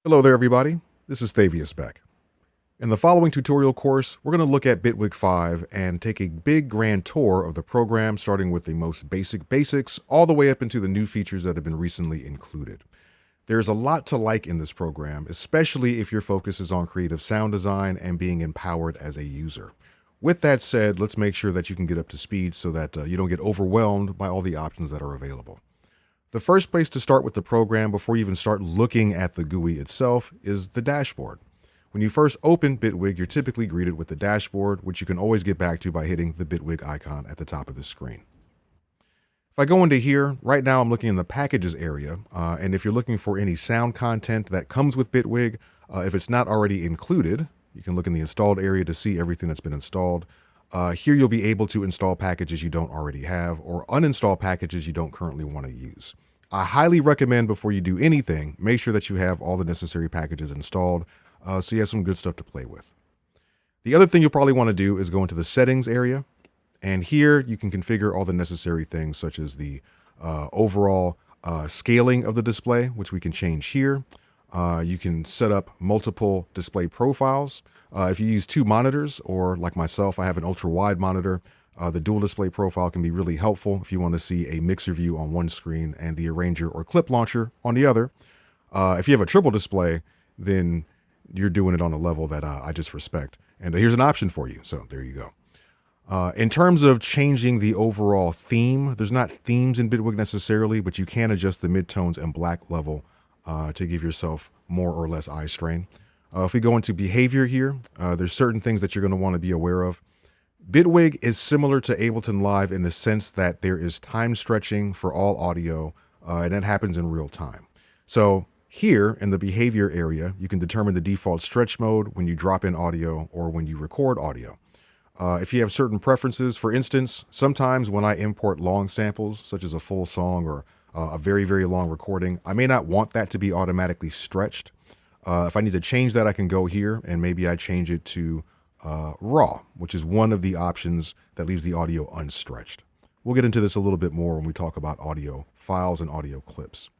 Hello there, everybody. This is Thavius Beck. In the following tutorial course, we're going to look at Bitwig 5 and take a big grand tour of the program, starting with the most basic basics, all the way up into the new features that have been recently included. There's a lot to like in this program, especially if your focus is on creative sound design and being empowered as a user. With that said, let's make sure that you can get up to speed so that you don't get overwhelmed by all the options that are available. The first place to start with the program before you even start looking at the GUI itself is the dashboard. When you first open Bitwig, you're typically greeted with the dashboard, which you can always get back to by hitting the Bitwig icon at the top of the screen. If I go into here, right now I'm looking in the packages area, and if you're looking for any sound content that comes with Bitwig, if it's not already included, you can look in the installed area to see everything that's been installed. Here you'll be able to install packages you don't already have or uninstall packages you don't currently want to use. I highly recommend before you do anything, make sure that you have all the necessary packages installed so you have some good stuff to play with. The other thing you'll probably want to do is go into the settings area, and here you can configure all the necessary things such as the overall scaling of the display, which we can change here. You can set up multiple display profiles. If you use two monitors, or like myself, I have an ultra wide monitor, the dual display profile can be really helpful if you want to see a mixer view on one screen and the arranger or clip launcher on the other. If you have a triple display, then you're doing it on a level that I just respect. And here's an option for you. So there you go. In terms of changing the overall theme, there's not themes in Bitwig necessarily, but you can adjust the midtones and black level to give yourself more or less eye strain. If we go into behavior here, there's certain things that you're going to want to be aware of. Bitwig is similar to Ableton Live in the sense that there is time stretching for all audio, and that happens in real time. So here in the behavior area, you can determine the default stretch mode when you drop in audio or when you record audio. If you have certain preferences, for instance, sometimes when I import long samples, such as a full song or a very, very long recording, I may not want that to be automatically stretched. If I need to change that, I can go here and maybe I change it to raw, which is one of the options that leaves the audio unstretched. We'll get into this a little bit more when we talk about audio files and audio clips.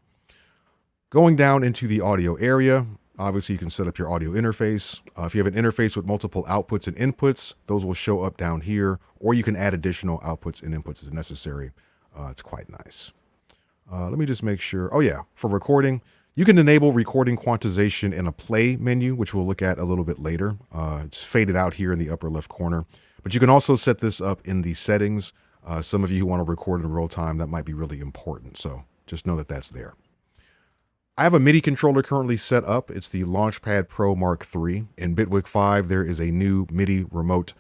Going down into the audio area, obviously you can set up your audio interface. If you have an interface with multiple outputs and inputs, those will show up down here, or you can add additional outputs and inputs as necessary. It's quite nice. Let me just make sure. Oh yeah, for recording, you can enable recording quantization in a play menu, which we'll look at a little bit later. It's faded out here in the upper left corner, but you can also set this up in the settings. Some of you who want to record in real time, that might be really important. So just know that that's there. I have a MIDI controller currently set up. It's the Launchpad Pro Mark III. In Bitwig 5, there is a new MIDI remote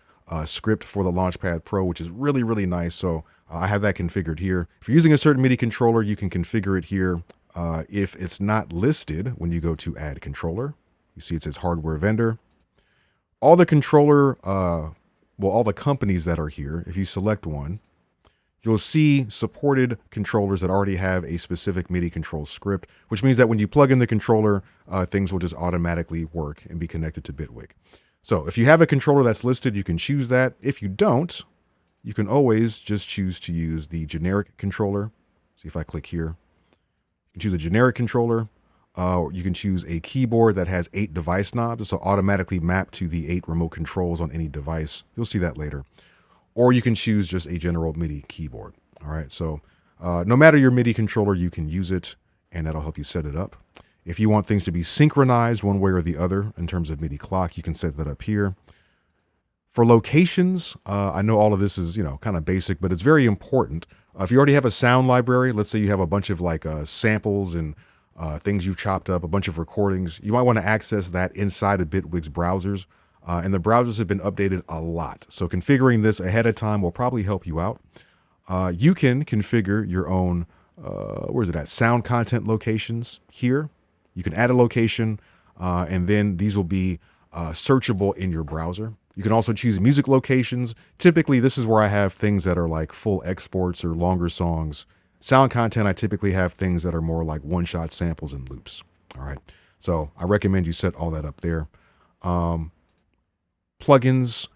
script for the Launchpad Pro, which is really, really nice. So I have that configured here. If you're using a certain MIDI controller, you can configure it here. If it's not listed when you go to add controller, you see it says hardware vendor. All the controller, all the companies that are here, if you select one, you'll see supported controllers that already have a specific MIDI control script, which means that when you plug in the controller, things will just automatically work and be connected to Bitwig. So if you have a controller that's listed, you can choose that. If you don't, you can always just choose to use the generic controller. See if I click here. You can choose a generic controller. You can choose a keyboard that has 8 device knobs, so automatically map to the 8 remote controls on any device. You'll see that later. Or you can choose just a general MIDI keyboard. All right, so no matter your MIDI controller, you can use it, and that'll help you set it up. If you want things to be synchronized one way or the other in terms of MIDI clock, you can set that up here. For locations, I know all of this is, kind of basic, but it's very important. If you already have a sound library, let's say you have a bunch of samples and things you've chopped up, a bunch of recordings, you might want to access that inside of Bitwig's browsers. And the browsers have been updated a lot. So configuring this ahead of time will probably help you out. You can configure your own, sound content locations here. You can add a location, and then these will be searchable in your browser. You can also choose music locations. Typically, this is where I have things that are like full exports or longer songs. Sound content, I typically have things that are more like one-shot samples and loops. All right. So I recommend you set all that up there. Plugins,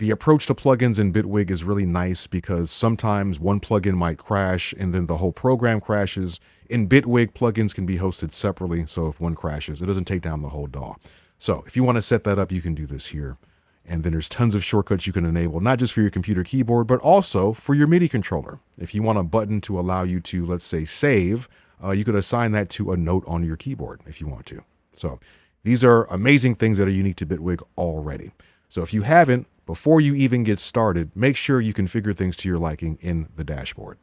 The approach to plugins in Bitwig is really nice because sometimes one plugin might crash and then the whole program crashes. In Bitwig, plugins can be hosted separately, so if one crashes, it doesn't take down the whole DAW. So if you want to set that up, you can do this here. And then there's tons of shortcuts you can enable, not just for your computer keyboard, but also for your MIDI controller. If you want a button to allow you to, let's say, save, you could assign that to a note on your keyboard if you want to. So these are amazing things that are unique to Bitwig already. So if you haven't, before you even get started, make sure you configure things to your liking in the dashboard.